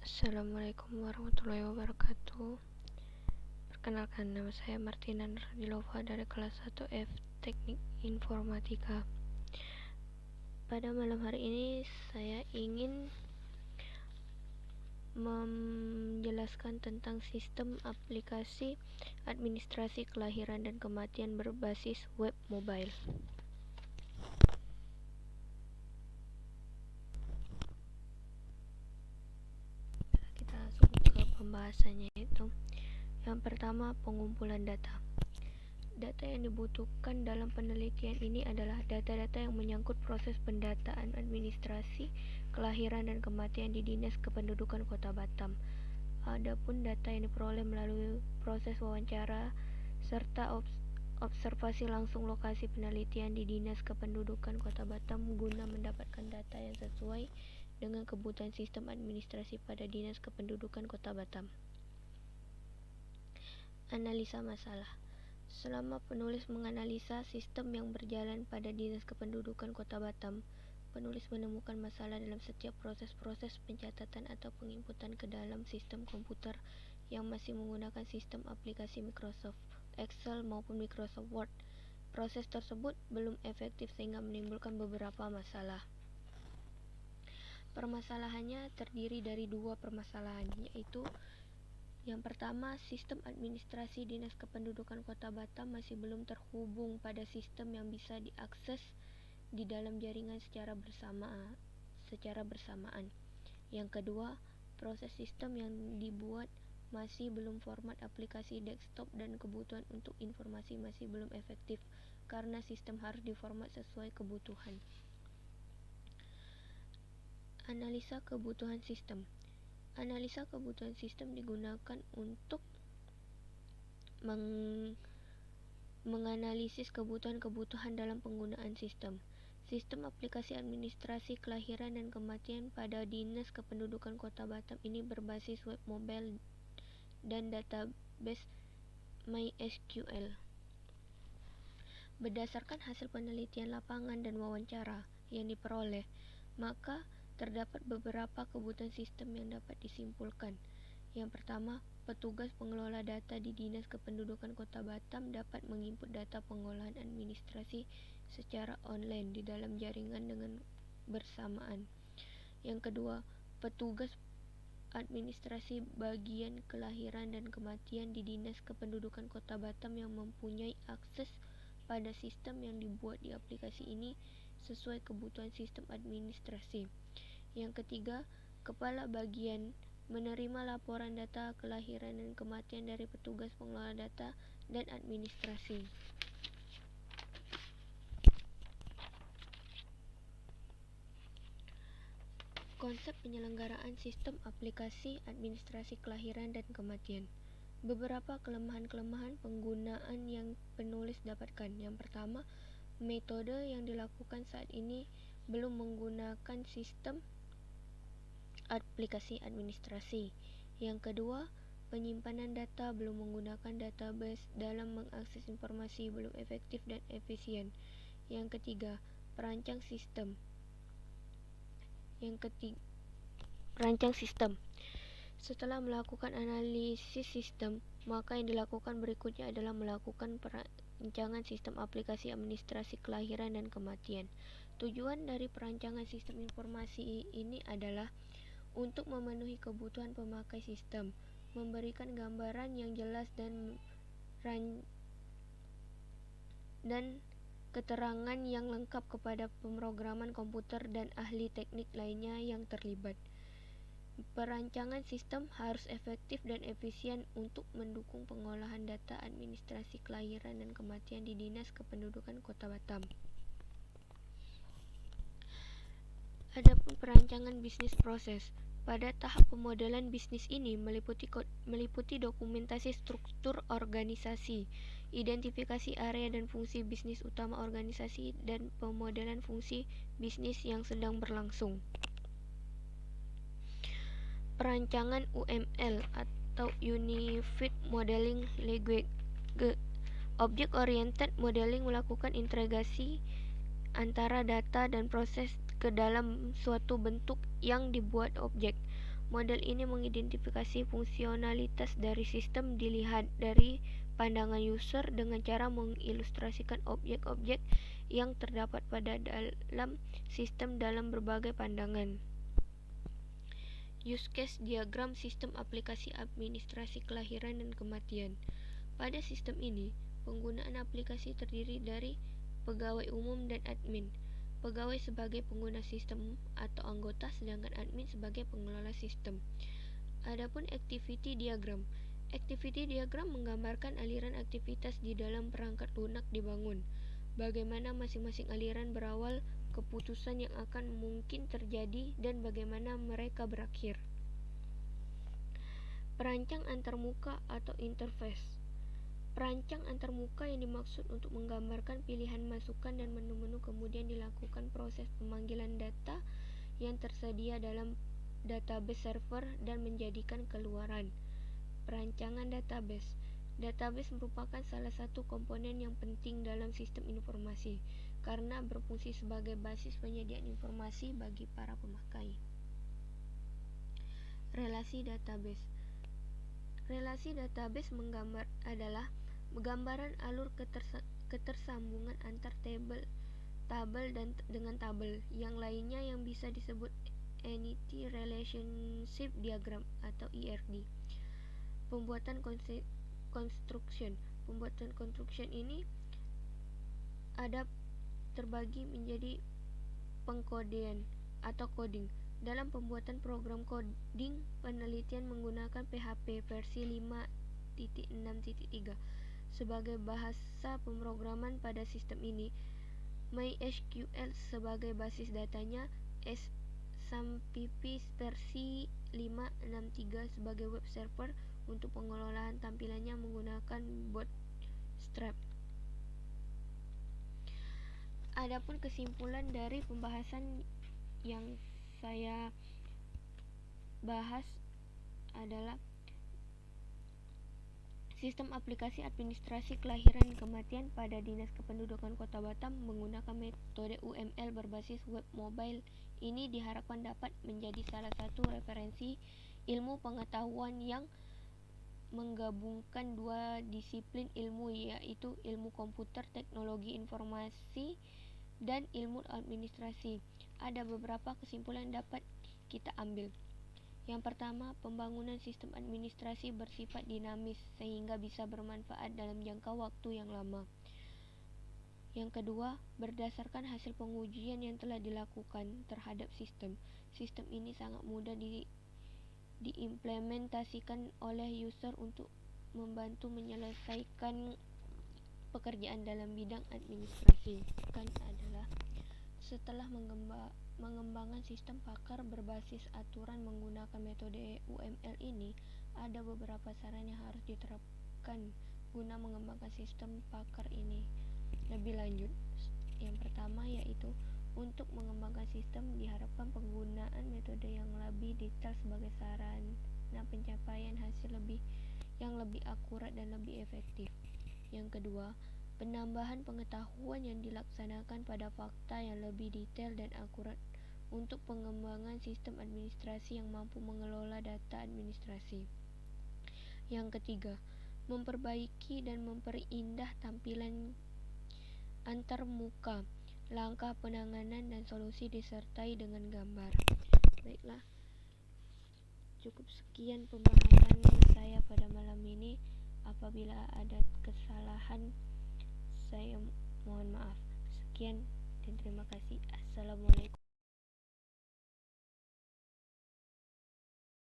Assalamualaikum warahmatullahi wabarakatuh. Perkenalkan, nama saya Martina Nurdilova dari kelas 1F Teknik Informatika. Pada malam hari ini saya ingin menjelaskan tentang sistem aplikasi administrasi kelahiran dan kematian berbasis web mobile. Kita langsung ke pembahasannya itu. Yang pertama, pengumpulan data. Data yang dibutuhkan dalam penelitian ini adalah data-data yang menyangkut proses pendataan administrasi kelahiran dan kematian di Dinas Kependudukan Kota Batam. Adapun data yang diperoleh melalui proses wawancara serta observasi langsung lokasi penelitian di Dinas Kependudukan Kota Batam guna mendapatkan data yang sesuai dengan kebutuhan sistem administrasi pada Dinas Kependudukan Kota Batam. Analisa masalah. Selama penulis menganalisa sistem yang berjalan pada Dinas Kependudukan Kota Batam, penulis menemukan masalah dalam setiap proses-proses pencatatan atau penginputan ke dalam sistem komputer yang masih menggunakan sistem aplikasi Microsoft Excel maupun Microsoft Word. Proses tersebut belum efektif sehingga menimbulkan beberapa masalah. Permasalahannya terdiri dari dua permasalahan, yaitu yang pertama, sistem administrasi Dinas Kependudukan Kota Batam masih belum terhubung pada sistem yang bisa diakses di dalam jaringan secara bersamaan. Yang kedua, proses sistem yang dibuat masih belum format aplikasi desktop dan kebutuhan untuk informasi masih belum efektif karena sistem harus diformat sesuai kebutuhan. Analisa kebutuhan sistem. Analisa kebutuhan sistem digunakan untuk menganalisis kebutuhan-kebutuhan dalam penggunaan sistem. Sistem aplikasi administrasi kelahiran dan kematian pada Dinas Kependudukan Kota Batam ini berbasis web mobile dan database MySQL. Berdasarkan hasil penelitian lapangan dan wawancara yang diperoleh, maka terdapat beberapa kebutuhan sistem yang dapat disimpulkan. Yang pertama, petugas pengelola data di Dinas Kependudukan Kota Batam dapat menginput data pengolahan administrasi secara online di dalam jaringan dengan bersamaan. Yang kedua, petugas administrasi bagian kelahiran dan kematian di Dinas Kependudukan Kota Batam yang mempunyai akses pada sistem yang dibuat di aplikasi ini sesuai kebutuhan sistem administrasi. Yang ketiga, kepala bagian menerima laporan data kelahiran dan kematian dari petugas pengelola data dan administrasi. Konsep penyelenggaraan sistem aplikasi administrasi kelahiran dan kematian. Beberapa kelemahan-kelemahan penggunaan yang penulis dapatkan. Yang pertama, metode yang dilakukan saat ini belum menggunakan sistem aplikasi administrasi. Yang kedua, penyimpanan data belum menggunakan database dalam mengakses informasi belum efektif dan efisien. Yang ketiga, perancang sistem. Setelah melakukan analisis sistem, maka yang dilakukan berikutnya adalah melakukan perancangan sistem aplikasi administrasi kelahiran dan kematian. Tujuan dari perancangan sistem informasi ini adalah untuk memenuhi kebutuhan pemakai sistem, memberikan gambaran yang jelas dan keterangan yang lengkap kepada pemrograman komputer dan ahli teknik lainnya yang terlibat. Perancangan sistem harus efektif dan efisien untuk mendukung pengolahan data administrasi kelahiran dan kematian di Dinas Kependudukan Kota Batam. Adapun perancangan bisnis proses. Pada tahap pemodelan bisnis ini meliputi dokumentasi struktur organisasi, identifikasi area dan fungsi bisnis utama organisasi, dan pemodelan fungsi bisnis yang sedang berlangsung. Perancangan UML atau Unified Modeling Language. Object Oriented Modeling melakukan integrasi antara data dan proses ke dalam suatu bentuk yang dibuat objek. Model ini mengidentifikasi fungsionalitas dari sistem dilihat dari pandangan user dengan cara mengilustrasikan objek-objek yang terdapat pada dalam sistem dalam berbagai pandangan. Use case diagram sistem aplikasi administrasi kelahiran dan kematian. Pada sistem ini, penggunaan aplikasi terdiri dari pegawai umum dan admin. Pegawai sebagai pengguna sistem atau anggota, sedangkan admin sebagai pengelola sistem. Adapun activity diagram. Activity diagram menggambarkan aliran aktivitas di dalam perangkat lunak dibangun. Bagaimana masing-masing aliran berawal, keputusan yang akan mungkin terjadi, dan bagaimana mereka berakhir. Perancang antarmuka atau interface. Perancang antarmuka yang dimaksud untuk menggambarkan pilihan masukan dan menu-menu, kemudian dilakukan proses pemanggilan data yang tersedia dalam database server dan menjadikan keluaran. Perancangan database. Database merupakan salah satu komponen yang penting dalam sistem informasi karena berfungsi sebagai basis penyediaan informasi bagi para pemakai. Relasi database. Relasi database adalah gambaran alur ketersambungan antar tabel dan dengan tabel yang lainnya yang bisa disebut Entity Relationship Diagram atau ERD. Pembuatan construction. Pembuatan construction ini ada terbagi menjadi pengkodean atau coding. Dalam pembuatan program coding, penelitian menggunakan PHP versi 5.6.3 sebagai bahasa pemrograman pada sistem ini. MySQL sebagai basis datanya, XAMPP versi 5.6.3 sebagai web server untuk pengelolaan tampilannya menggunakan Bootstrap. Adapun kesimpulan dari pembahasan yang saya bahas adalah sistem aplikasi administrasi kelahiran dan kematian pada Dinas Kependudukan Kota Batam menggunakan metode UML berbasis web mobile ini diharapkan dapat menjadi salah satu referensi ilmu pengetahuan yang menggabungkan dua disiplin ilmu, yaitu ilmu komputer, teknologi informasi, dan ilmu administrasi. Ada beberapa kesimpulan yang dapat kita ambil. Yang pertama, pembangunan sistem administrasi bersifat dinamis sehingga bisa bermanfaat dalam jangka waktu yang lama. Yang kedua, berdasarkan hasil pengujian yang telah dilakukan terhadap sistem ini sangat mudah diimplementasikan oleh user untuk membantu menyelesaikan pekerjaan dalam bidang administrasi. Adalah setelah mengembangkan sistem pakar berbasis aturan menggunakan metode UML ini, ada beberapa saran yang harus diterapkan guna mengembangkan sistem pakar ini lebih lanjut. Yang pertama yaitu untuk mengembangkan sistem diharapkan penggunaan metode yang lebih detail sebagai sarana pencapaian hasil yang lebih akurat dan lebih efektif. Yang kedua, penambahan pengetahuan yang dilaksanakan pada fakta yang lebih detail dan akurat untuk pengembangan sistem administrasi yang mampu mengelola data administrasi. Yang ketiga, memperbaiki dan memperindah tampilan antarmuka, langkah penanganan dan solusi disertai dengan gambar. Baiklah, cukup sekian pembahasan saya pada malam ini. Apabila ada kesalahan, saya mohon maaf. Sekian dan terima kasih. Assalamualaikum.